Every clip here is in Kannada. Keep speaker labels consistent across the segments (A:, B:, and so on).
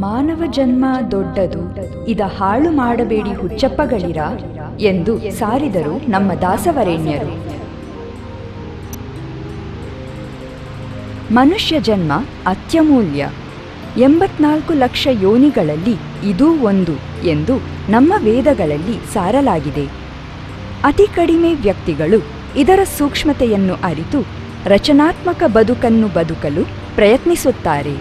A: ಮಾನವ ಜನ್ಮ ದೊಡ್ಡದು, ಇದ ಹಾಳು ಮಾಡಬೇಡಿ ಹುಚ್ಚಪ್ಪಗಳಿರ ಎಂದು ಸಾರಿದರು ನಮ್ಮ ದಾಸವರೇಣ್ಯರು. ಮನುಷ್ಯ ಜನ್ಮ ಅತ್ಯಮೂಲ್ಯ. 84 ಲಕ್ಷ ಯೋನಿಗಳಲ್ಲಿ ಇದೂ ಒಂದು ಎಂದು ನಮ್ಮ ವೇದಗಳಲ್ಲಿ ಸಾರಲಾಗಿದೆ. ಅತಿ ಕಡಿಮೆ ವ್ಯಕ್ತಿಗಳು ಇದರ ಸೂಕ್ಷ್ಮತೆಯನ್ನು ಅರಿತು ರಚನಾತ್ಮಕ ಬದುಕನ್ನು ಬದುಕಲು ಪ್ರಯತ್ನಿಸುತ್ತಾರೆ.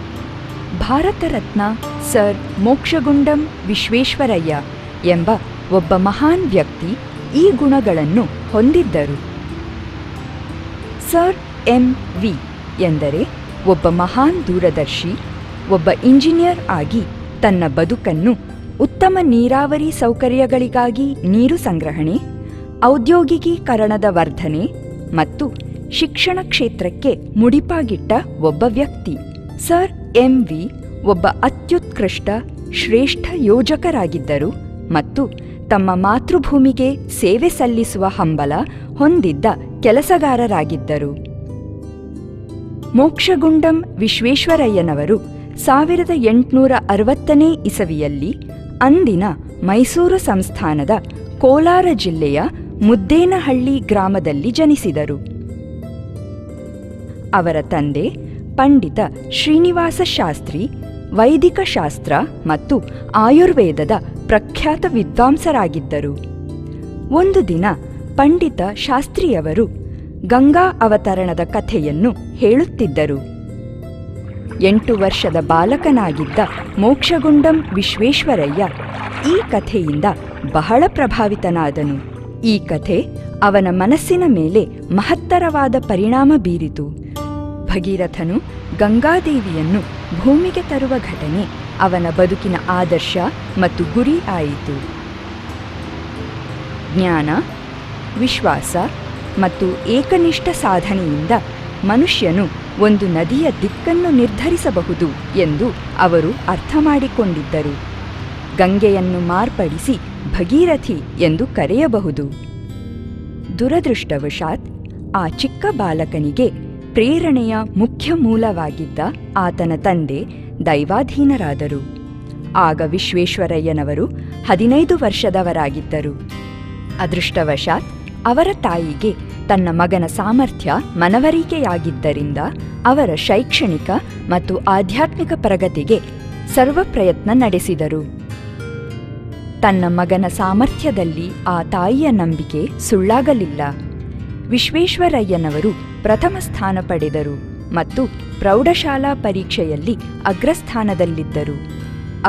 A: ಭಾರತ ರತ್ನ ಸರ್ ಮೋಕ್ಷಗುಂಡಂ ವಿಶ್ವೇಶ್ವರಯ್ಯ ಎಂಬ ಒಬ್ಬ ಮಹಾನ್ ವ್ಯಕ್ತಿ ಈ ಗುಣಗಳನ್ನು ಹೊಂದಿದ್ದರು. ಸರ್ MV ಎಂದರೆ ಒಬ್ಬ ಮಹಾನ್ ದೂರದರ್ಶಿ, ಒಬ್ಬ ಇಂಜಿನಿಯರ್ ಆಗಿ ತನ್ನ ಬದುಕನ್ನು ಉತ್ತಮ ನೀರಾವರಿ ಸೌಕರ್ಯಗಳಿಗಾಗಿ ನೀರು ಸಂಗ್ರಹಣೆ, ಔದ್ಯೋಗಿಕೀಕರಣದ ವರ್ಧನೆ ಮತ್ತು ಶಿಕ್ಷಣ ಕ್ಷೇತ್ರಕ್ಕೆ ಮುಡಿಪಾಗಿಟ್ಟ ಒಬ್ಬ ವ್ಯಕ್ತಿ. ಸರ್ MV ಒಬ್ಬ ಅತ್ಯುತ್ಕೃಷ್ಟ ಶ್ರೇಷ್ಠ ಯೋಜಕರಾಗಿದ್ದರು ಮತ್ತು ತಮ್ಮ ಮಾತೃಭೂಮಿಗೆ ಸೇವೆ ಸಲ್ಲಿಸುವ ಹಂಬಲ ಹೊಂದಿದ್ದ ಕೆಲಸಗಾರರಾಗಿದ್ದರು. ಮೋಕ್ಷಗುಂಡಂ ವಿಶ್ವೇಶ್ವರಯ್ಯನವರು 1860ನೇ ಇಸವಿಯಲ್ಲಿ ಅಂದಿನ ಮೈಸೂರು ಸಂಸ್ಥಾನದ ಕೋಲಾರ ಜಿಲ್ಲೆಯ ಮುದ್ದೇನಹಳ್ಳಿ ಗ್ರಾಮದಲ್ಲಿ ಜನಿಸಿದರು. ಅವರ ತಂದೆ ಪಂಡಿತ ಶ್ರೀನಿವಾಸ ಶಾಸ್ತ್ರಿ ವೈದಿಕ ಶಾಸ್ತ್ರ ಮತ್ತು ಆಯುರ್ವೇದದ ಪ್ರಖ್ಯಾತ ವಿದ್ವಾಂಸರಾಗಿದ್ದರು. ಒಂದು ದಿನ ಪಂಡಿತ ಶಾಸ್ತ್ರಿಯವರು ಗಂಗಾ ಅವತರಣದ ಕಥೆಯನ್ನು ಹೇಳುತ್ತಿದ್ದರು. 8 ವರ್ಷದ ಬಾಲಕನಾಗಿದ್ದ ಮೋಕ್ಷಗುಂಡಂ ವಿಶ್ವೇಶ್ವರಯ್ಯ ಈ ಕಥೆಯಿಂದ ಬಹಳ ಪ್ರಭಾವಿತನಾದನು. ಈ ಕಥೆ ಅವನ ಮನಸ್ಸಿನ ಮೇಲೆ ಮಹತ್ತರವಾದ ಪರಿಣಾಮ ಬೀರಿತು. ಭಗೀರಥನು ಗಂಗಾದೇವಿಯನ್ನು ಭೂಮಿಗೆ ತರುವ ಘಟನೆ ಅವನ ಬದುಕಿನ ಆದರ್ಶ ಮತ್ತು ಗುರಿ ಆಯಿತು. ಜ್ಞಾನ, ವಿಶ್ವಾಸ ಮತ್ತು ಏಕನಿಷ್ಠ ಸಾಧನೆಯಿಂದ ಮನುಷ್ಯನು ಒಂದು ನದಿಯ ದಿಕ್ಕನ್ನು ನಿರ್ಧರಿಸಬಹುದು ಎಂದು ಅವರು ಅರ್ಥ ಮಾಡಿಕೊಂಡಿದ್ದರು. ಗಂಗೆಯನ್ನು ಮಾರ್ಪಡಿಸಿ ಭಗೀರಥಿ ಎಂದು ಕರೆಯಬಹುದು. ದುರದೃಷ್ಟವಶಾತ್ ಆ ಚಿಕ್ಕ ಬಾಲಕನಿಗೆ ಪ್ರೇರಣೆಯ ಮುಖ್ಯ ಮೂಲವಾಗಿದ್ದ ಆತನ ತಂದೆ ದೈವಾಧೀನರಾದರು. ಆಗ ವಿಶ್ವೇಶ್ವರಯ್ಯನವರು 15 ವರ್ಷದವರಾಗಿದ್ದರು. ಅದೃಷ್ಟವಶಾತ್ ಅವರ ತಾಯಿಗೆ ತನ್ನ ಮಗನ ಸಾಮರ್ಥ್ಯ ಮನವರಿಕೆಯಾಗಿದ್ದರಿಂದ ಅವರ ಶೈಕ್ಷಣಿಕ ಮತ್ತು ಆಧ್ಯಾತ್ಮಿಕ ಪ್ರಗತಿಗೆ ಸರ್ವ ಪ್ರಯತ್ನ ನಡೆಸಿದರು. ತನ್ನ ಮಗನ ಸಾಮರ್ಥ್ಯದಲ್ಲಿ ಆ ತಾಯಿಯ ನಂಬಿಕೆ ಸುಳ್ಳಾಗಲಿಲ್ಲ. ವಿಶ್ವೇಶ್ವರಯ್ಯನವರು ಪ್ರಥಮ ಸ್ಥಾನ ಪಡೆದರು ಮತ್ತು ಪ್ರೌಢಶಾಲಾ ಪರೀಕ್ಷೆಯಲ್ಲಿ ಅಗ್ರಸ್ಥಾನದಲ್ಲಿದ್ದರು.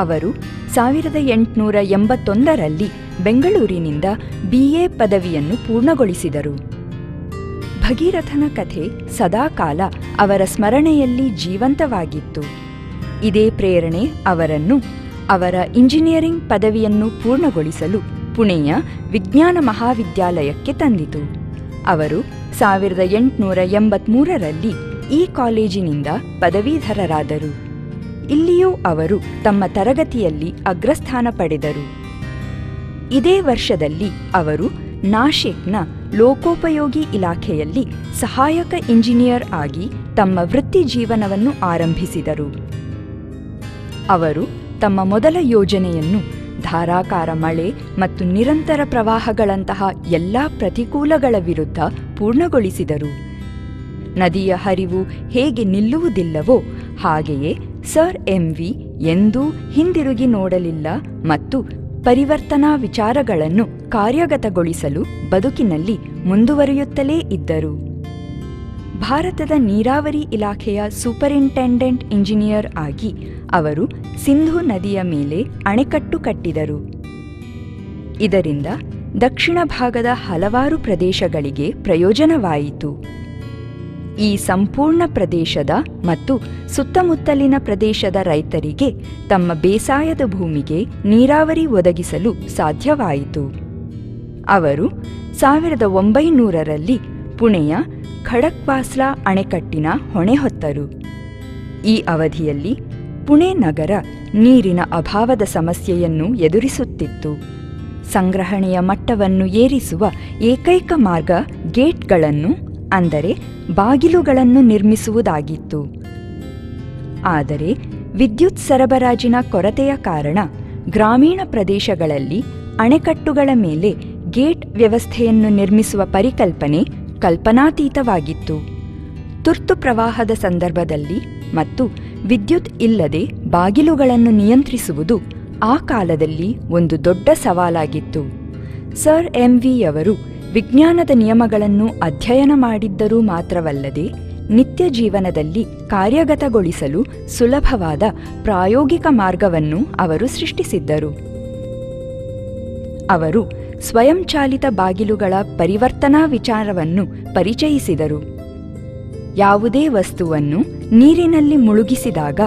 A: ಅವರು 1881ರಲ್ಲಿ ಬೆಂಗಳೂರಿನಿಂದ BA ಪದವಿಯನ್ನು ಪೂರ್ಣಗೊಳಿಸಿದರು. ಭಗೀರಥನ ಕಥೆ ಸದಾಕಾಲ ಅವರ ಸ್ಮರಣೆಯಲ್ಲಿ ಜೀವಂತವಾಗಿತ್ತು. ಇದೇ ಪ್ರೇರಣೆ ಅವರನ್ನು ಅವರ ಇಂಜಿನಿಯರಿಂಗ್ ಪದವಿಯನ್ನು ಪೂರ್ಣಗೊಳಿಸಲು ಪುಣೆಯ ವಿಜ್ಞಾನ ಮಹಾವಿದ್ಯಾಲಯಕ್ಕೆ ತಂದಿತು. ಅವರು 1883ರಲ್ಲಿ ಈ ಕಾಲೇಜಿನಿಂದ ಪದವೀಧರರಾದರು. ಇಲ್ಲಿಯೂ ಅವರು ತಮ್ಮ ತರಗತಿಯಲ್ಲಿ ಅಗ್ರಸ್ಥಾನ ಪಡೆದರು. ಇದೇ ವರ್ಷದಲ್ಲಿ ಅವರು ನಾಶಿಕ್ನ ಲೋಕೋಪಯೋಗಿ ಇಲಾಖೆಯಲ್ಲಿ ಸಹಾಯಕ ಇಂಜಿನಿಯರ್ ಆಗಿ ತಮ್ಮ ವೃತ್ತಿ ಜೀವನವನ್ನು ಆರಂಭಿಸಿದರು. ಅವರು ತಮ್ಮ ಮೊದಲ ಯೋಜನೆಯನ್ನು ಧಾರಾಕಾರ ಮಳೆ ಮತ್ತು ನಿರಂತರ ಪ್ರವಾಹಗಳಂತಹ ಎಲ್ಲಾ ಪ್ರತಿಕೂಲಗಳ ವಿರುದ್ಧ ಪೂರ್ಣಗೊಳಿಸಿದರು. ನದಿಯ ಹರಿವು ಹೇಗೆ ನಿಲ್ಲುವುದಿಲ್ಲವೋ ಹಾಗೆಯೇ ಸರ್ MV ಎಂದೂ ಹಿಂದಿರುಗಿ ನೋಡಲಿಲ್ಲ ಮತ್ತು ಪರಿವರ್ತನಾ ವಿಚಾರಗಳನ್ನು ಕಾರ್ಯಗತಗೊಳಿಸಲು ಬದುಕಿನಲ್ಲಿ ಮುಂದುವರಿಯುತ್ತಲೇ ಇದ್ದರು. ಭಾರತದ ನೀರಾವರಿ ಇಲಾಖೆಯ ಸೂಪರಿಂಟೆಂಡೆಂಟ್ ಇಂಜಿನಿಯರ್ ಆಗಿ ಅವರು ಸಿಂಧೂ ನದಿಯ ಮೇಲೆ ಅಣೆಕಟ್ಟು ಕಟ್ಟಿದರು. ಇದರಿಂದ ದಕ್ಷಿಣ ಭಾಗದ ಹಲವಾರು ಪ್ರದೇಶಗಳಿಗೆ ಪ್ರಯೋಜನವಾಯಿತು. ಈ ಸಂಪೂರ್ಣ ಪ್ರದೇಶದ ಮತ್ತು ಸುತ್ತಮುತ್ತಲಿನ ಪ್ರದೇಶದ ರೈತರಿಗೆ ತಮ್ಮ ಬೇಸಾಯದ ಭೂಮಿಗೆ ನೀರಾವರಿ ಒದಗಿಸಲು ಸಾಧ್ಯವಾಯಿತು. ಅವರು 1900ರಲ್ಲಿ ಪುಣೆಯ ಖಡಕ್ವಾಸ್ಲಾ ಅಣೆಕಟ್ಟಿನ ಹೊಣೆ ಹೊತ್ತರು. ಈ ಅವಧಿಯಲ್ಲಿ ಪುಣೆ ನಗರ ನೀರಿನ ಅಭಾವದ ಸಮಸ್ಯೆಯನ್ನು ಎದುರಿಸುತ್ತಿತ್ತು. ಸಂಗ್ರಹಣೆಯ ಮಟ್ಟವನ್ನು ಏರಿಸುವ ಏಕೈಕ ಮಾರ್ಗ ಗೇಟ್ಗಳನ್ನು ಅಂದರೆ ಬಾಗಿಲುಗಳನ್ನು ನಿರ್ಮಿಸುವುದಾಗಿತ್ತು. ಆದರೆ ವಿದ್ಯುತ್ ಸರಬರಾಜಿನ ಕೊರತೆಯ ಕಾರಣ ಗ್ರಾಮೀಣ ಪ್ರದೇಶಗಳಲ್ಲಿ ಅಣೆಕಟ್ಟುಗಳ ಮೇಲೆ ಗೇಟ್ ವ್ಯವಸ್ಥೆಯನ್ನು ನಿರ್ಮಿಸುವ ಪರಿಕಲ್ಪನೆ ಕಲ್ಪನಾತೀತವಾಗಿತ್ತು. ತುರ್ತು ಪ್ರವಾಹದ ಸಂದರ್ಭದಲ್ಲಿ ಮತ್ತು ವಿದ್ಯುತ್ ಇಲ್ಲದೆ ಬಾಗಿಲುಗಳನ್ನು ನಿಯಂತ್ರಿಸುವುದು ಆ ಕಾಲದಲ್ಲಿ ಒಂದು ದೊಡ್ಡ ಸವಾಲಾಗಿತ್ತು. ಸರ್ ಎಂವಿಯವರು ವಿಜ್ಞಾನದ ನಿಯಮಗಳನ್ನು ಅಧ್ಯಯನ ಮಾಡಿದ್ದರೂ ಮಾತ್ರವಲ್ಲದೆ ನಿತ್ಯ ಜೀವನದಲ್ಲಿ ಕಾರ್ಯಗತಗೊಳಿಸಲು ಸುಲಭವಾದ ಪ್ರಾಯೋಗಿಕ ಮಾರ್ಗವನ್ನು ಅವರು ಸೃಷ್ಟಿಸಿದ್ದರು. ಅವರು ಸ್ವಯಂಚಾಲಿತ ಬಾಗಿಲುಗಳ ಪರಿವರ್ತನಾ ವಿಚಾರವನ್ನು ಪರಿಚಯಿಸಿದರು. ಯಾವುದೇ ವಸ್ತುವನ್ನು ನೀರಿನಲ್ಲಿ ಮುಳುಗಿಸಿದಾಗ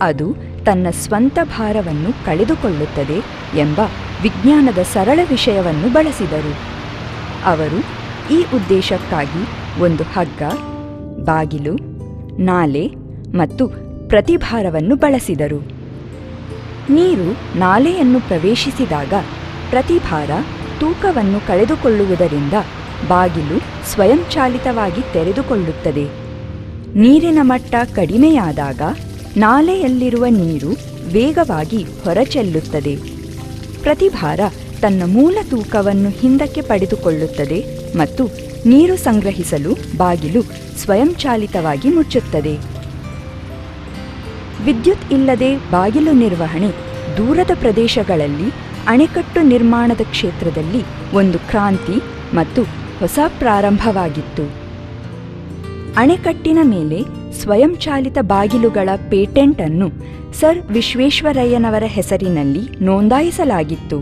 A: ಅದು ತನ್ನ ಸ್ವಂತ ಭಾರವನ್ನು ಕಳೆದುಕೊಳ್ಳುತ್ತದೆ ಎಂಬ ವಿಜ್ಞಾನದ ಸರಳ ವಿಷಯವನ್ನು ಬಳಸಿದರು. ಅವರು ಈ ಉದ್ದೇಶಕ್ಕಾಗಿ ಒಂದು ಹಗ್ಗ, ಬಾಗಿಲು, ನಾಲೆ ಮತ್ತು ಪ್ರತಿಭಾರವನ್ನು ಬಳಸಿದರು. ನೀರು ನಾಲೆಯನ್ನು ಪ್ರವೇಶಿಸಿದಾಗ ಪ್ರತಿಭಾರ ತೂಕವನ್ನು ಕಳೆದುಕೊಳ್ಳುವುದರಿಂದ ಬಾಗಿಲು ಸ್ವಯಂಚಾಲಿತವಾಗಿ ತೆರೆದುಕೊಳ್ಳುತ್ತದೆ. ನೀರಿನ ಮಟ್ಟ ಕಡಿಮೆಯಾದಾಗ ನಾಲೆಯಲ್ಲಿರುವ ನೀರು ವೇಗವಾಗಿ ಹೊರಚೆಲ್ಲುತ್ತದೆ. ಪ್ರತಿಭಾರ ತನ್ನ ಮೂಲ ತೂಕವನ್ನು ಹಿಂದಕ್ಕೆ ಪಡೆದುಕೊಳ್ಳುತ್ತದೆ ಮತ್ತು ನೀರು ಸಂಗ್ರಹಿಸಲು ಬಾಗಿಲು ಸ್ವಯಂಚಾಲಿತವಾಗಿ ಮುಚ್ಚುತ್ತದೆ. ವಿದ್ಯುತ್ ಇಲ್ಲದೆ ಬಾಗಿಲು ನಿರ್ವಹಣೆ ದೂರದ ಪ್ರದೇಶಗಳಲ್ಲಿ ಅಣೆಕಟ್ಟು ನಿರ್ಮಾಣದ ಕ್ಷೇತ್ರದಲ್ಲಿ ಒಂದು ಕ್ರಾಂತಿ ಮತ್ತು ಹೊಸ ಪ್ರಾರಂಭವಾಗಿತ್ತು. ಅಣೆಕಟ್ಟಿನ ಮೇಲೆ ಸ್ವಯಂಚಾಲಿತ ಬಾಗಿಲುಗಳ ಪೇಟೆಂಟ್ ಅನ್ನು ಸರ್ ವಿಶ್ವೇಶ್ವರಯ್ಯನವರ ಹೆಸರಿನಲ್ಲಿ ನೋಂದಾಯಿಸಲಾಗಿತ್ತು.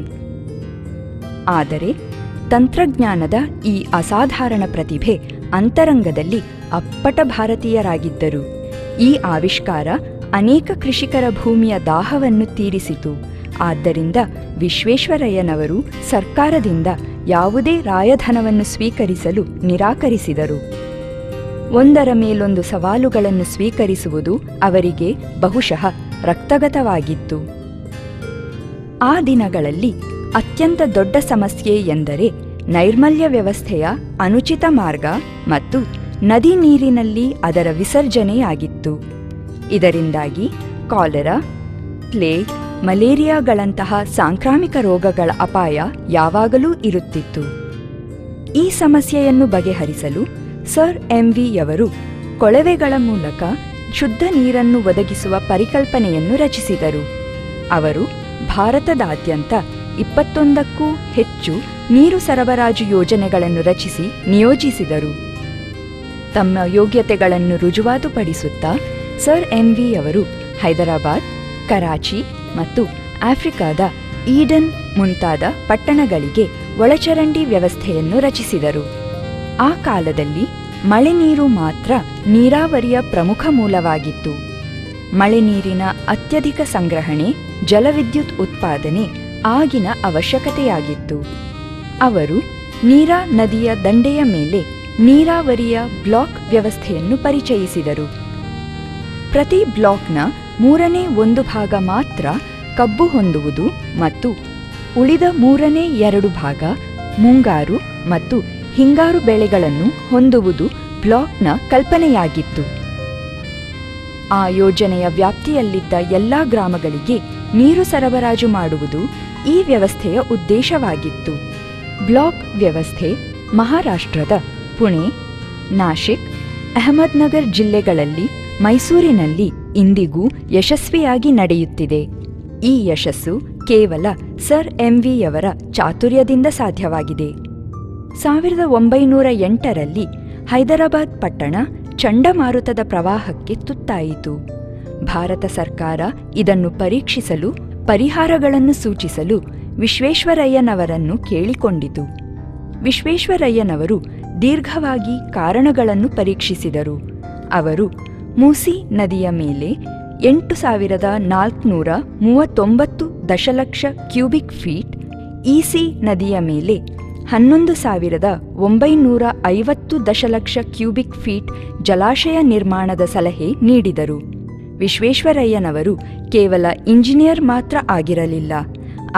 A: ಆದರೆ ತಂತ್ರಜ್ಞಾನದ ಈ ಅಸಾಧಾರಣ ಪ್ರತಿಭೆ ಅಂತರಂಗದಲ್ಲಿ ಅಪ್ಪಟ ಭಾರತೀಯರಾಗಿದ್ದರು. ಈ ಆವಿಷ್ಕಾರ ಅನೇಕ ಕೃಷಿಕರ ಭೂಮಿಯ ದಾಹವನ್ನು ತೀರಿಸಿತು. ಆದ್ದರಿಂದ ವಿಶ್ವೇಶ್ವರಯ್ಯನವರು ಸರ್ಕಾರದಿಂದ ಯಾವುದೇ ರಾಯಧನವನ್ನು ಸ್ವೀಕರಿಸಲು ನಿರಾಕರಿಸಿದರು. ಒಂದರ ಮೇಲೊಂದು ಸವಾಲುಗಳನ್ನು ಸ್ವೀಕರಿಸುವುದು ಅವರಿಗೆ ಬಹುಶಃ ರಕ್ತಗತವಾಗಿತ್ತು. ಆ ದಿನಗಳಲ್ಲಿ ಅತ್ಯಂತ ದೊಡ್ಡ ಸಮಸ್ಯೆ ಎಂದರೆ ನೈರ್ಮಲ್ಯ ವ್ಯವಸ್ಥೆಯ ಅನುಚಿತ ಮಾರ್ಗ ಮತ್ತು ನದಿ ನೀರಿನಲ್ಲಿ ಅದರ ವಿಸರ್ಜನೆಯಾಗಿತ್ತು. ಇದರಿಂದಾಗಿ ಕಾಲೆರಾ, ಪ್ಲೇಗ್, ಮಲೇರಿಯಾಗಳಂತಹ ಸಾಂಕ್ರಾಮಿಕ ರೋಗಗಳ ಅಪಾಯ ಯಾವಾಗಲೂ ಇರುತ್ತಿತ್ತು. ಈ ಸಮಸ್ಯೆಯನ್ನು ಬಗೆಹರಿಸಲು ಸರ್ ಎಂವಿಯವರು ಕೊಳವೆಗಳ ಮೂಲಕ ಶುದ್ಧ ನೀರನ್ನು ಒದಗಿಸುವ ಪರಿಕಲ್ಪನೆಯನ್ನು ರಚಿಸಿದರು. ಅವರು ಭಾರತದಾದ್ಯಂತ 21ಕ್ಕೂ ಹೆಚ್ಚು ನೀರು ಸರಬರಾಜು ಯೋಜನೆಗಳನ್ನು ರಚಿಸಿ ನಿಯೋಜಿಸಿದರು. ತಮ್ಮ ಯೋಗ್ಯತೆಗಳನ್ನು ರುಜುವಾತುಪಡಿಸುತ್ತಾ ಸರ್ ಎಂವಿಯವರು ಹೈದರಾಬಾದ್, ಕರಾಚಿ ಮತ್ತು ಆಫ್ರಿಕಾದ ಈಡನ್ ಮುಂತಾದ ಪಟ್ಟಣಗಳಿಗೆ ಒಳಚರಂಡಿ ವ್ಯವಸ್ಥೆಯನ್ನು ರಚಿಸಿದರು. ಆ ಕಾಲದಲ್ಲಿ ಮಳೆ ನೀರು ಮಾತ್ರ ನೀರಾವರಿಯ ಪ್ರಮುಖ ಮೂಲವಾಗಿತ್ತು. ಮಳೆ ನೀರಿನ ಅತ್ಯಧಿಕ ಸಂಗ್ರಹಣೆ, ಜಲವಿದ್ಯುತ್ ಉತ್ಪಾದನೆ ಆಗಿನ ಅವಶ್ಯಕತೆಯಾಗಿತ್ತು. ಅವರು ನೀರಾ ನದಿಯ ದಂಡೆಯ ಮೇಲೆ ನೀರಾವರಿಯ ಬ್ಲಾಕ್ ವ್ಯವಸ್ಥೆಯನ್ನು ಪರಿಚಯಿಸಿದರು. ಪ್ರತಿ ಬ್ಲಾಕ್ನ 1/3 ಭಾಗ ಮಾತ್ರ ಕಬ್ಬು ಹೊಂದುವುದು ಮತ್ತು ಉಳಿದ 2/3 ಭಾಗ ಮುಂಗಾರು ಮತ್ತು ಹಿಂಗಾರು ಬೆಳೆಗಳನ್ನು ಹೊಂದುವುದು ಬ್ಲಾಕ್ನ ಕಲ್ಪನೆಯಾಗಿತ್ತು. ಆ ಯೋಜನೆಯ ವ್ಯಾಪ್ತಿಯಲ್ಲಿದ್ದ ಎಲ್ಲ ಗ್ರಾಮಗಳಿಗೆ ನೀರು ಸರಬರಾಜು ಮಾಡುವುದು ಈ ವ್ಯವಸ್ಥೆಯ ಉದ್ದೇಶವಾಗಿತ್ತು. ಬ್ಲಾಕ್ ವ್ಯವಸ್ಥೆ ಮಹಾರಾಷ್ಟ್ರದ ಪುಣೆ, ನಾಶಿಕ್, ಅಹಮದ್ನಗರ್ ಜಿಲ್ಲೆಗಳಲ್ಲಿ, ಮೈಸೂರಿನಲ್ಲಿ ಇಂದಿಗೂ ಯಶಸ್ವಿಯಾಗಿ ನಡೆಯುತ್ತಿದೆ. ಈ ಯಶಸ್ಸು ಕೇವಲ ಸರ್ ಎಂವಿಯವರ ಚಾತುರ್ಯದಿಂದ ಸಾಧ್ಯವಾಗಿದೆ. 1908ರಲ್ಲಿ ಹೈದರಾಬಾದ್ ಪಟ್ಟಣ ಚಂಡಮಾರುತದ ಪ್ರವಾಹಕ್ಕೆ ತುತ್ತಾಯಿತು. ಭಾರತ ಸರ್ಕಾರ ಇದನ್ನು ಪರೀಕ್ಷಿಸಲು ಪರಿಹಾರಗಳನ್ನು ಸೂಚಿಸಲು ವಿಶ್ವೇಶ್ವರಯ್ಯನವರನ್ನು ಕೇಳಿಕೊಂಡಿತು. ವಿಶ್ವೇಶ್ವರಯ್ಯನವರು ದೀರ್ಘವಾಗಿ ಕಾರಣಗಳನ್ನು ಪರೀಕ್ಷಿಸಿದರು. ಅವರು ಮೂಸಿ ನದಿಯ ಮೇಲೆ 8,439 ದಶಲಕ್ಷ ಕ್ಯೂಬಿಕ್ ಫೀಟ್, ಈಸಿ ನದಿಯ ಮೇಲೆ 11,950 ದಶಲಕ್ಷ ಕ್ಯೂಬಿಕ್ ಫೀಟ್ ಜಲಾಶಯ ನಿರ್ಮಾಣದ ಸಲಹೆ ನೀಡಿದರು. ವಿಶ್ವೇಶ್ವರಯ್ಯನವರು ಕೇವಲ ಇಂಜಿನಿಯರ್ ಮಾತ್ರ ಆಗಿರಲಿಲ್ಲ,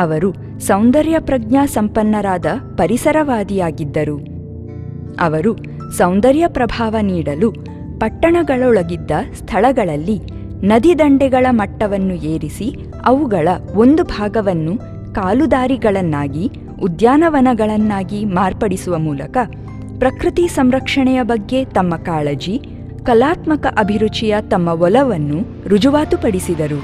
A: ಅವರು ಸೌಂದರ್ಯ ಪ್ರಜ್ಞಾ ಸಂಪನ್ನರಾದ ಪರಿಸರವಾದಿಯಾಗಿದ್ದರು. ಅವರು ಸೌಂದರ್ಯ ಪ್ರಭಾವ ನೀಡಲು ಪಟ್ಟಣಗಳೊಳಗಿದ್ದ ಸ್ಥಳಗಳಲ್ಲಿ ನದಿ ದಂಡೆಗಳ ಮಟ್ಟವನ್ನು ಏರಿಸಿ ಅವುಗಳ ಒಂದು ಭಾಗವನ್ನು ಕಾಲುದಾರಿಗಳನ್ನಾಗಿ ಉದ್ಯಾನವನಗಳನ್ನಾಗಿ ಮಾರ್ಪಡಿಸುವ ಮೂಲಕ ಪ್ರಕೃತಿ ಸಂರಕ್ಷಣೆಯ ಬಗ್ಗೆ ತಮ್ಮ ಕಾಳಜಿ, ಕಲಾತ್ಮಕ ಅಭಿರುಚಿಯ ತಮ್ಮ ಒಲವನ್ನು ರುಜುವಾತುಪಡಿಸಿದರು.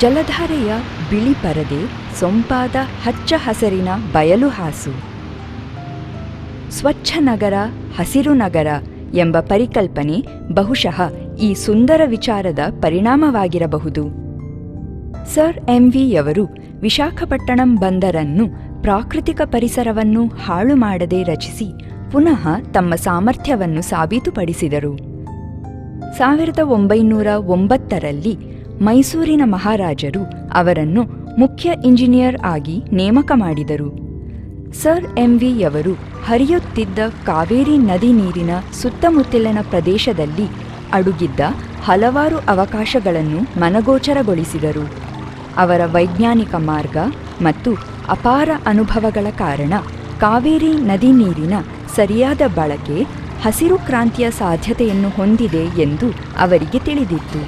A: ಜಲಧಾರೆಯ ಬಿಳಿ ಪರದೆ, ಸೊಂಪಾದ ಹಚ್ಚ ಹಸಿರಿನ ಬಯಲು ಹಾಸು. ಸ್ವಚ್ಛ ನಗರ, ಹಸಿರು ನಗರ ಎಂಬ ಪರಿಕಲ್ಪನೆ ಬಹುಶಃ ಈ ಸುಂದರ ವಿಚಾರದ ಪರಿಣಾಮವಾಗಿರಬಹುದು. ಸರ್ ಎಂವಿ ಯವರು ವಿಶಾಖಪಟ್ಟಣಂ ಬಂದರನ್ನು ಪ್ರಾಕೃತಿಕ ಪರಿಸರವನ್ನು ಹಾಳು ಮಾಡದೆ ರಚಿಸಿ ಪುನಃ ತಮ್ಮ ಸಾಮರ್ಥ್ಯವನ್ನು ಸಾಬೀತುಪಡಿಸಿದರು. 1909ರಲ್ಲಿ ಮೈಸೂರಿನ ಮಹಾರಾಜರು ಅವರನ್ನು ಮುಖ್ಯ ಇಂಜಿನಿಯರ್ ಆಗಿ ನೇಮಕ ಮಾಡಿದರು. ಸರ್ ಎಂವಿ ಯವರು ಹರಿಯುತ್ತಿದ್ದ ಕಾವೇರಿ ನದಿ ನೀರಿನ ಸುತ್ತಮುತ್ತಲಿನ ಪ್ರದೇಶದಲ್ಲಿ ಅಡುಗಿದ್ದ ಹಲವಾರು ಅವಕಾಶಗಳನ್ನು ಮನಗೋಚರಗೊಳಿಸಿದರು. ಅವರ ವೈಜ್ಞಾನಿಕ ಮಾರ್ಗ ಮತ್ತು ಅಪಾರ ಅನುಭವಗಳ ಕಾರಣ ಕಾವೇರಿ ನದಿ ನೀರಿನ ಸರಿಯಾದ ಬಳಕೆ ಹಸಿರು ಕ್ರಾಂತಿಯ ಸಾಧ್ಯತೆಯನ್ನು ಹೊಂದಿದೆ ಎಂದು ಅವರಿಗೆ ತಿಳಿದಿತ್ತು.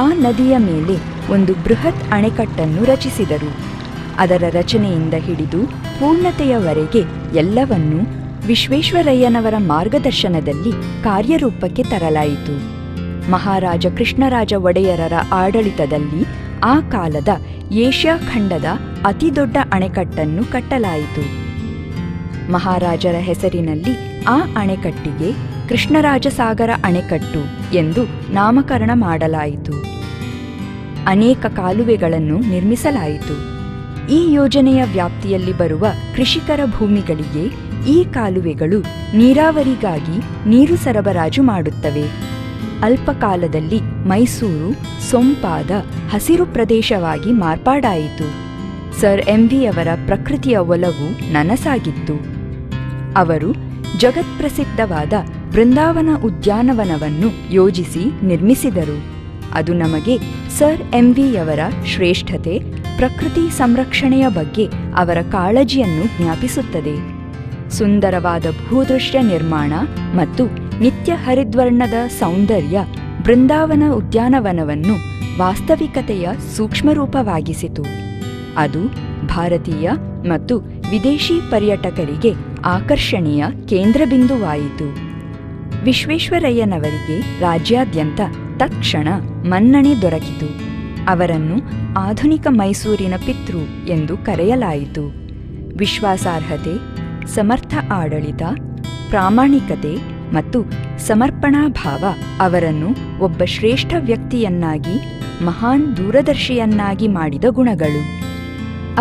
A: ಆ ನದಿಯ ಮೇಲೆ ಒಂದು ಬೃಹತ್ ಅಣೆಕಟ್ಟನ್ನು ರಚಿಸಿದರು. ಅದರ ರಚನೆಯಿಂದ ಹಿಡಿದು ಪೂರ್ಣತೆಯವರೆಗೆ ಎಲ್ಲವನ್ನೂ ವಿಶ್ವೇಶ್ವರಯ್ಯನವರ ಮಾರ್ಗದರ್ಶನದಲ್ಲಿ ಕಾರ್ಯರೂಪಕ್ಕೆ ತರಲಾಯಿತು. ಮಹಾರಾಜ ಕೃಷ್ಣರಾಜ ಒಡೆಯರರ ಆಡಳಿತದಲ್ಲಿ ಆ ಕಾಲದ ಏಷ್ಯಾ ಖಂಡದ ಅತಿದೊಡ್ಡ ಅಣೆಕಟ್ಟನ್ನು ಕಟ್ಟಲಾಯಿತು. ಮಹಾರಾಜರ ಹೆಸರಿನಲ್ಲಿ ಆ ಅಣೆಕಟ್ಟಿಗೆ ಕೃಷ್ಣರಾಜಸಾಗರ ಅಣೆಕಟ್ಟು ಎಂದು ನಾಮಕರಣ ಮಾಡಲಾಯಿತು. ಅನೇಕ ಕಾಲುವೆಗಳನ್ನು ನಿರ್ಮಿಸಲಾಯಿತು. ಈ ಯೋಜನೆಯ ವ್ಯಾಪ್ತಿಯಲ್ಲಿ ಬರುವ ಕೃಷಿಕರ ಭೂಮಿಗಳಿಗೆ ಈ ಕಾಲುವೆಗಳು ನೀರಾವರಿಗಾಗಿ ನೀರು ಸರಬರಾಜು ಮಾಡುತ್ತವೆ. ಅಲ್ಪಕಾಲದಲ್ಲಿ ಮೈಸೂರು ಸೊಂಪಾದ ಹಸಿರು ಪ್ರದೇಶವಾಗಿ ಮಾರ್ಪಾಡಾಯಿತು. ಸರ್ ಎಂವಿಯವರ ಪ್ರಕೃತಿಯ ಒಲವು ನನಸಾಗಿತ್ತು. ಅವರು ಜಗತ್ಪ್ರಸಿದ್ಧವಾದ ಬೃಂದಾವನ ಉದ್ಯಾನವನವನ್ನು ಯೋಜಿಸಿ ನಿರ್ಮಿಸಿದರು. ಅದು ನಮಗೆ ಸರ್ ಎಂವಿಯವರ ಶ್ರೇಷ್ಠತೆ, ಪ್ರಕೃತಿ ಸಂರಕ್ಷಣೆಯ ಬಗ್ಗೆ ಅವರ ಕಾಳಜಿಯನ್ನು ಜ್ಞಾಪಿಸುತ್ತದೆ. ಸುಂದರವಾದ ಭೂದೃಶ್ಯ ನಿರ್ಮಾಣ ಮತ್ತು ನಿತ್ಯ ಹರಿದ್ವರ್ಣದ ಸೌಂದರ್ಯ ಬೃಂದಾವನ ಉದ್ಯಾನವನವನ್ನು ವಾಸ್ತವಿಕತೆಯ ಸೂಕ್ಷ್ಮರೂಪವಾಗಿಸಿತು. ಅದು ಭಾರತೀಯ ಮತ್ತು ವಿದೇಶಿ ಪರ್ಯಟಕರಿಗೆ ಆಕರ್ಷಣೆಯ ಕೇಂದ್ರಬಿಂದುವಾಯಿತು. ವಿಶ್ವೇಶ್ವರಯ್ಯನವರಿಗೆ ರಾಜ್ಯಾದ್ಯಂತ ತತ್ಕ್ಷಣ ಮನ್ನಣೆ ದೊರಕಿತು. ಅವರನ್ನು ಆಧುನಿಕ ಮೈಸೂರಿನ ಪಿತೃ ಎಂದು ಕರೆಯಲಾಯಿತು. ವಿಶ್ವಾಸಾರ್ಹತೆ, ಸಮರ್ಥ ಆಡಳಿತ, ಪ್ರಾಮಾಣಿಕತೆ ಮತ್ತು ಸಮರ್ಪಣಾ ಭಾವ ಅವರನ್ನು ಒಬ್ಬ ಶ್ರೇಷ್ಠ ವ್ಯಕ್ತಿಯನ್ನಾಗಿ, ಮಹಾನ್ ದೂರದರ್ಶಿಯನ್ನಾಗಿ ಮಾಡಿದ ಗುಣಗಳು.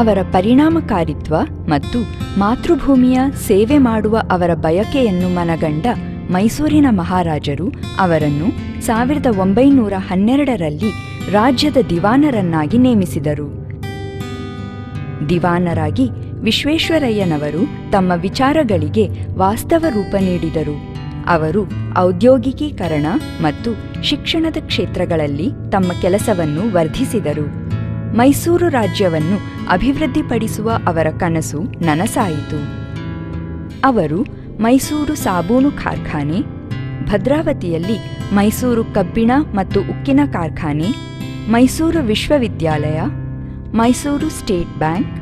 A: ಅವರ ಪರಿಣಾಮಕಾರಿತ್ವ ಮತ್ತು ಮಾತೃಭೂಮಿಯ ಸೇವೆ ಮಾಡುವ ಅವರ ಬಯಕೆಯನ್ನು ಮನಗಂಡ ಮೈಸೂರಿನ ಮಹಾರಾಜರು ಅವರನ್ನು 1912ರಲ್ಲಿ ರಾಜ್ಯದ ದಿವಾನರನ್ನಾಗಿ ನೇಮಿಸಿದರು. ದಿವಾನರಾಗಿ ವಿಶ್ವೇಶ್ವರಯ್ಯನವರು ತಮ್ಮ ವಿಚಾರಗಳಿಗೆ ವಾಸ್ತವ ರೂಪ ನೀಡಿದರು. ಅವರು ಔದ್ಯೋಗಿಕೀಕರಣ ಮತ್ತು ಶಿಕ್ಷಣದ ಕ್ಷೇತ್ರಗಳಲ್ಲಿ ತಮ್ಮ ಕೆಲಸವನ್ನು ವರ್ಧಿಸಿದರು. ಮೈಸೂರು ರಾಜ್ಯವನ್ನು ಅಭಿವೃದ್ಧಿಪಡಿಸುವ ಅವರ ಕನಸು ನನಸಾಯಿತು. ಅವರು ಮೈಸೂರು ಸಾಬೂನು ಕಾರ್ಖಾನೆ, ಭದ್ರಾವತಿಯಲ್ಲಿ ಮೈಸೂರು ಕಬ್ಬಿಣ ಮತ್ತು ಉಕ್ಕಿನ ಕಾರ್ಖಾನೆ, ಮೈಸೂರು ವಿಶ್ವವಿದ್ಯಾಲಯ, ಮೈಸೂರು ಸ್ಟೇಟ್ ಬ್ಯಾಂಕ್,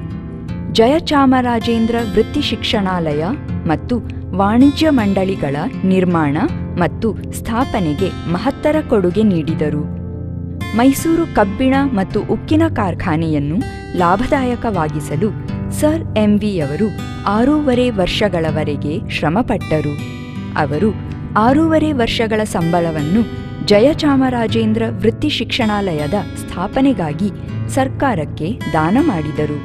A: ಜಯಚಾಮರಾಜೇಂದ್ರ ವೃತ್ತಿ ಶಿಕ್ಷಣಾಲಯ ಮತ್ತು ವಾಣಿಜ್ಯ ಮಂಡಳಿಗಳ ನಿರ್ಮಾಣ ಮತ್ತು ಸ್ಥಾಪನೆಗೆ ಮಹತ್ತರ ಕೊಡುಗೆ ನೀಡಿದರು. ಮೈಸೂರು ಕಬ್ಬಿಣ ಮತ್ತು ಉಕ್ಕಿನ ಕಾರ್ಖಾನೆಯನ್ನು ಲಾಭದಾಯಕವಾಗಿಸಲು ಸರ್ ಎಂವಿಯವರು 6.5 ವರ್ಷಗಳವರೆಗೆ ಶ್ರಮಪಟ್ಟರು. ಅವರು 6.5 ವರ್ಷಗಳ ಸಂಬಳವನ್ನು ಜಯಚಾಮರಾಜೇಂದ್ರ ವೃತ್ತಿ ಶಿಕ್ಷಣಾಲಯದ ಸ್ಥಾಪನೆಗಾಗಿ ಸರ್ಕಾರಕ್ಕೆ ದಾನ ಮಾಡಿದರು.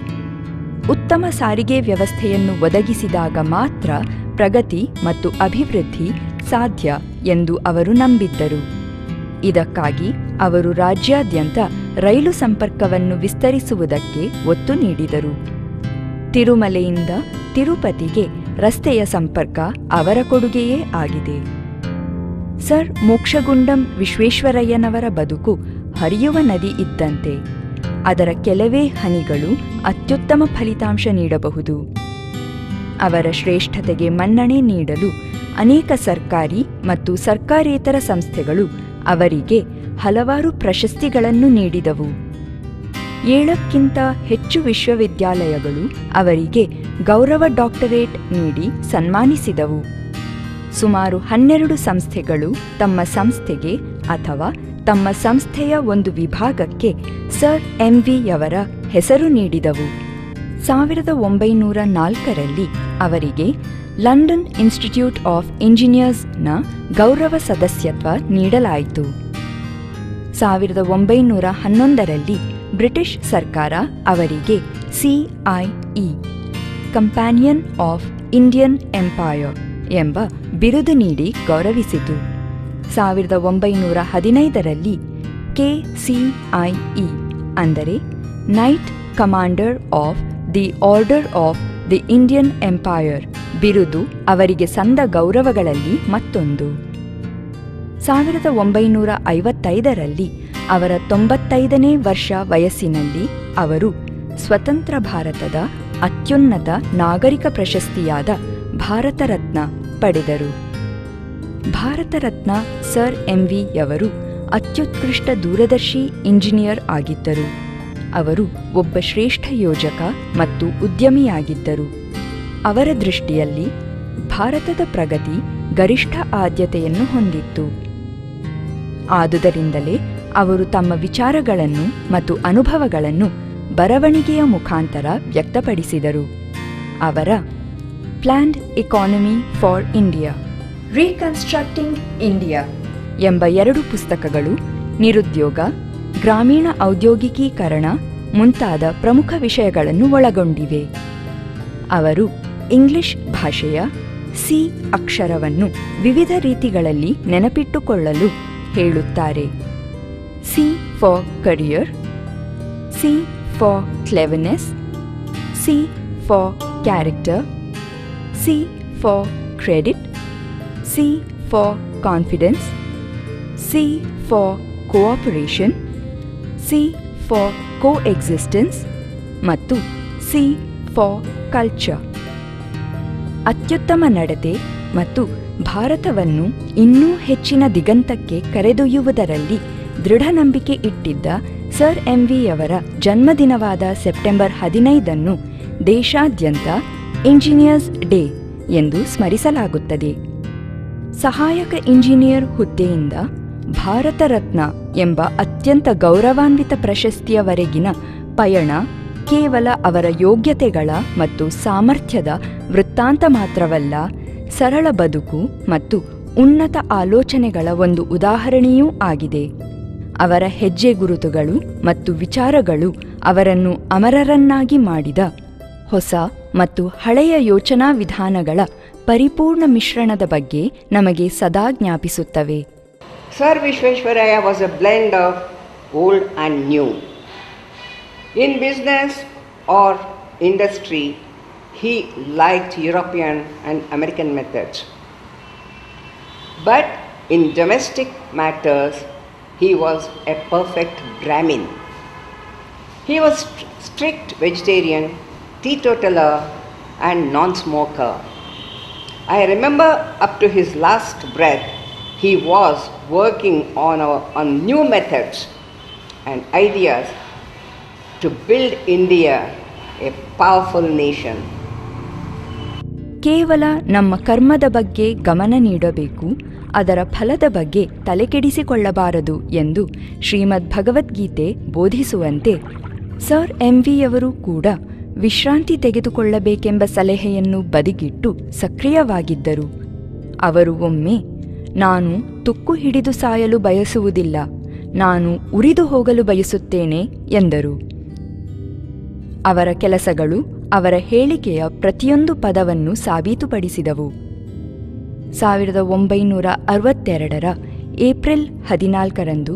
A: ಉತ್ತಮ ಸಾರಿಗೆ ವ್ಯವಸ್ಥೆಯನ್ನು ಒದಗಿಸಿದಾಗ ಮಾತ್ರ ಪ್ರಗತಿ ಮತ್ತು ಅಭಿವೃದ್ಧಿ ಸಾಧ್ಯ ಎಂದು ಅವರು ನಂಬಿದ್ದರು. ಇದಕ್ಕಾಗಿ ಅವರು ರಾಜ್ಯಾದ್ಯಂತ ರೈಲು ಸಂಪರ್ಕವನ್ನು ವಿಸ್ತರಿಸುವುದಕ್ಕೆ ಒತ್ತು ನೀಡಿದರು. ತಿರುಮಲೆಯಿಂದ ತಿರುಪತಿಗೆ ರಸ್ತೆಯ ಸಂಪರ್ಕ ಅವರ ಕೊಡುಗೆಯೇ ಆಗಿದೆ. ಸರ್ ಮೋಕ್ಷಗುಂಡಂ ವಿಶ್ವೇಶ್ವರಯ್ಯನವರ ಬದುಕು ಹರಿಯುವ ನದಿ ಇದ್ದಂತೆ. ಅದರ ಕೆಲವೇ ಹನಿಗಳು ಅತ್ಯುತ್ತಮ ಫಲಿತಾಂಶ ನೀಡಬಹುದು. ಅವರ ಶ್ರೇಷ್ಠತೆಗೆ ಮನ್ನಣೆ ನೀಡಲು ಅನೇಕ ಸರ್ಕಾರಿ ಮತ್ತು ಸರ್ಕಾರೇತರ ಸಂಸ್ಥೆಗಳು ಅವರಿಗೆ ಹಲವಾರು ಪ್ರಶಸ್ತಿಗಳನ್ನು ನೀಡಿದವು. 7ಕ್ಕಿಂತ ಹೆಚ್ಚು ವಿಶ್ವವಿದ್ಯಾಲಯಗಳು ಅವರಿಗೆ ಗೌರವ ಡಾಕ್ಟರೇಟ್ ನೀಡಿ ಸನ್ಮಾನಿಸಿದವು. ಸುಮಾರು 12 ಸಂಸ್ಥೆಗಳು ತಮ್ಮ ಸಂಸ್ಥೆಗೆ ಅಥವಾ ತಮ್ಮ ಸಂಸ್ಥೆಯ ಒಂದು ವಿಭಾಗಕ್ಕೆ ಸರ್ MV ಯವರ ಹೆಸರು ನೀಡಿದವು. 1904ರಲ್ಲಿ ಅವರಿಗೆ ಲಂಡನ್ ಇನ್ಸ್ಟಿಟ್ಯೂಟ್ ಆಫ್ ಇಂಜಿನಿಯರ್ಸ್ನ ಗೌರವ ಸದಸ್ಯತ್ವ ನೀಡಲಾಯಿತು. 1911ರಲ್ಲಿ ಬ್ರಿಟಿಷ್ ಸರ್ಕಾರ ಅವರಿಗೆ CIE companion of Indian empire ಎಂಬ ಬಿರುದು ನೀಡಿ ಗೌರವಿಸಿತು. 1915ರಲ್ಲಿ KCIE ಅಂದರೆ night commander of the order of the Indian empire ಬಿರುದು ಅವರಿಗೆ ಸಂದ ಗೌರವಗಳಲ್ಲಿ ಮತ್ತೊಂದು. 1955ರಲ್ಲಿ ಅವರ 95ನೇ ವರ್ಷ ವಯಸ್ಸಿನಲ್ಲಿ ಅವರು ಸ್ವತಂತ್ರ ಭಾರತದ ಅತ್ಯುನ್ನತ ನಾಗರಿಕ ಪ್ರಶಸ್ತಿಯಾದ ಭಾರತ ರತ್ನ ಪಡೆದರು. ಭಾರತ ರತ್ನ ಸರ್ MV ಯವರು ಅತ್ಯುತ್ಕೃಷ್ಟ ದೂರದರ್ಶಿ ಇಂಜಿನಿಯರ್ ಆಗಿದ್ದರು. ಅವರು ಒಬ್ಬ ಶ್ರೇಷ್ಠ ಯೋಜಕ ಮತ್ತು ಉದ್ಯಮಿಯಾಗಿದ್ದರು. ಅವರ ದೃಷ್ಟಿಯಲ್ಲಿ ಭಾರತದ ಪ್ರಗತಿ ಗರಿಷ್ಠ ಆದ್ಯತೆಯನ್ನು ಹೊಂದಿತ್ತು. ಆದುದರಿಂದಲೇ ಅವರು ತಮ್ಮ ವಿಚಾರಗಳನ್ನು ಮತ್ತು ಅನುಭವಗಳನ್ನು ಬರವಣಿಗೆಯ ಮುಖಾಂತರ ವ್ಯಕ್ತಪಡಿಸಿದರು. ಅವರ planned economy for India, reconstructing India ಎಂಬ 2 ಪುಸ್ತಕಗಳು ನಿರುದ್ಯೋಗ, ಗ್ರಾಮೀಣ ಔದ್ಯೋಗಿಕೀಕರಣ ಮುಂತಾದ ಪ್ರಮುಖ ವಿಷಯಗಳನ್ನು ಒಳಗೊಂಡಿವೆ. ಅವರು ಇಂಗ್ಲಿಷ್ ಭಾಷೆಯ ಸಿ ಅಕ್ಷರವನ್ನು ವಿವಿಧ ರೀತಿಗಳಲ್ಲಿ ನೆನಪಿಟ್ಟುಕೊಳ್ಳಲು ಹೇಳುತ್ತಾರೆ. C for career, C for cleverness, C for character, C for credit, C for confidence, C for cooperation, C for coexistence ಮತ್ತು ಸಿ ಫಾರ್ ಕಲ್ಚರ್. ಅತ್ಯುತ್ತಮ ನಡತೆ ಮತ್ತು ಭಾರತವನ್ನು ಇನ್ನೂ ಹೆಚ್ಚಿನ ದಿಗಂತಕ್ಕೆ ಕರೆದೊಯ್ಯುವುದರಲ್ಲಿ ದೃಢ ನಂಬಿಕೆ ಇಟ್ಟಿದ್ದ ಸರ್ MV ಯವರ ಜನ್ಮದಿನವಾದ ಸೆಪ್ಟೆಂಬರ್ 15 ದೇಶಾದ್ಯಂತ ಇಂಜಿನಿಯರ್ಸ್ ಡೇ ಎಂದು ಸ್ಮರಿಸಲಾಗುತ್ತದೆ. ಸಹಾಯಕ ಇಂಜಿನಿಯರ್ ಹುದ್ದೆಯಿಂದ ಭಾರತ ರತ್ನ ಎಂಬ ಅತ್ಯಂತ ಗೌರವಾನ್ವಿತ ಪ್ರಶಸ್ತಿಯವರೆಗಿನ ಪಯಣ ಕೇವಲ ಅವರ ಯೋಗ್ಯತೆಗಳ ಮತ್ತು ಸಾಮರ್ಥ್ಯದ ವೃತ್ತಾಂತ ಮಾತ್ರವಲ್ಲ, ಸರಳ ಬದುಕು ಮತ್ತು ಉನ್ನತ ಆಲೋಚನೆಗಳ ಒಂದು ಉದಾಹರಣೆಯೂ ಆಗಿದೆ. ಅವರ ಹೆಜ್ಜೆ ಗುರುತುಗಳು ಮತ್ತು ವಿಚಾರಗಳು ಅವರನ್ನು ಅಮರರನ್ನಾಗಿ ಮಾಡಿದ ಹೊಸ ಮತ್ತು ಹಳೆಯ ಯೋಚನಾ ವಿಧಾನಗಳ ಪರಿಪೂರ್ಣ ಮಿಶ್ರಣದ ಬಗ್ಗೆ ನಮಗೆ ಸದಾ ಜ್ಞಾಪಿಸುತ್ತವೆ.
B: Sir Vishveshwaraya was a blend of old and new. In business or industry, he liked European and American methods. But in domestic matters, he was a perfect Brahmin. He was strict vegetarian, teetotaler, and non-smoker. I remember up to his last breath, he was working on new methods and ideas to build India a powerful nation.
A: ಕೇವಲ ನಮ್ಮ ಕರ್ಮದ ಬಗ್ಗೆ ಗಮನ ನೀಡಬೇಕು, ಅದರ ಫಲದ ಬಗ್ಗೆ ತಲೆಕೆಡಿಸಿಕೊಳ್ಳಬಾರದು ಎಂದು ಶ್ರೀಮದ್ ಭಗವದ್ಗೀತೆ ಬೋಧಿಸುವಂತೆ ಸರ್ MV ಯವರು ಕೂಡ ವಿಶ್ರಾಂತಿ ತೆಗೆದುಕೊಳ್ಳಬೇಕೆಂಬ ಸಲಹೆಯನ್ನು ಬದಿಗಿಟ್ಟು ಸಕ್ರಿಯವಾಗಿದ್ದರು. ಅವರು ಒಮ್ಮೆ, ನಾನು ತುಕ್ಕು ಹಿಡಿದು ಸಾಯಲು ಬಯಸುವುದಿಲ್ಲ, ನಾನು ಉರಿದು ಹೋಗಲು ಬಯಸುತ್ತೇನೆ ಎಂದರು. ಅವರ ಕೆಲಸಗಳು ಅವರ ಹೇಳಿಕೆಯ ಪ್ರತಿಯೊಂದು ಪದವನ್ನು ಸಾಬೀತುಪಡಿಸಿದವು. 1962 ಏಪ್ರಿಲ್ 14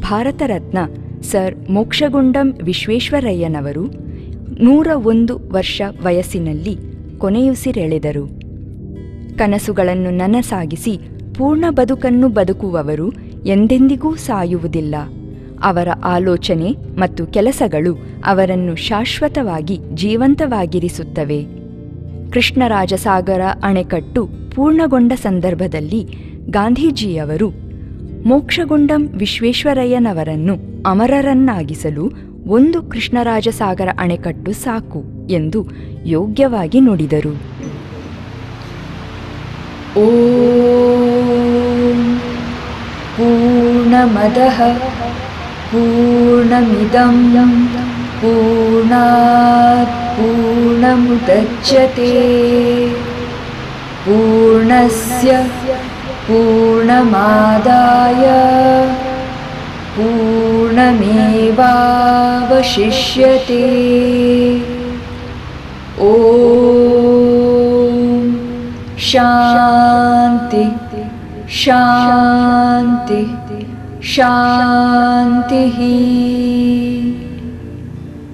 A: ಭಾರತ ರತ್ನ ಸರ್ ಮೋಕ್ಷಗುಂಡಂ ವಿಶ್ವೇಶ್ವರಯ್ಯನವರು 101 ವರ್ಷ ವಯಸ್ಸಿನಲ್ಲಿ ಕೊನೆಯುಸಿರೆಳೆದರು. ಕನಸುಗಳನ್ನು ನನಸಾಗಿಸಿ ಪೂರ್ಣ ಬದುಕನ್ನು ಬದುಕುವವರು ಎಂದೆಂದಿಗೂ ಸಾಯುವುದಿಲ್ಲ. ಅವರ ಆಲೋಚನೆ ಮತ್ತು ಕೆಲಸಗಳು ಅವರನ್ನು ಶಾಶ್ವತವಾಗಿ ಜೀವಂತವಾಗಿರಿಸುತ್ತವೆ. ಕೃಷ್ಣರಾಜಸಾಗರ ಅಣೆಕಟ್ಟು ಪೂರ್ಣಗೊಂಡ ಸಂದರ್ಭದಲ್ಲಿ ಗಾಂಧೀಜಿಯವರು ಮೋಕ್ಷಗುಂಡಂ ವಿಶ್ವೇಶ್ವರಯ್ಯನವರನ್ನು ಅಮರರನ್ನಾಗಿಸಲು ಒಂದು ಕೃಷ್ಣರಾಜಸಾಗರ ಅಣೆಕಟ್ಟು ಸಾಕು ಎಂದು ಯೋಗ್ಯವಾಗಿ ನುಡಿದರು. ಓಂ ಪೂರ್ಣಮದಃ ಪೂರ್ಣಮಿದಂ ಪೂರ್ಣಾತ್ ಪೂರ್ಣಮುದಚ್ಯತೆ ಪೂರ್ಣಸ್ಯ ಪೂರ್ಣಮಾದಾಯ ಪೂರ್ಣಮೇವಾವಶಿಷ್ಯತೆ. ಓಂ ಶಾಂತಿ ಶಾಂತಿ ಶಾಂತಿ.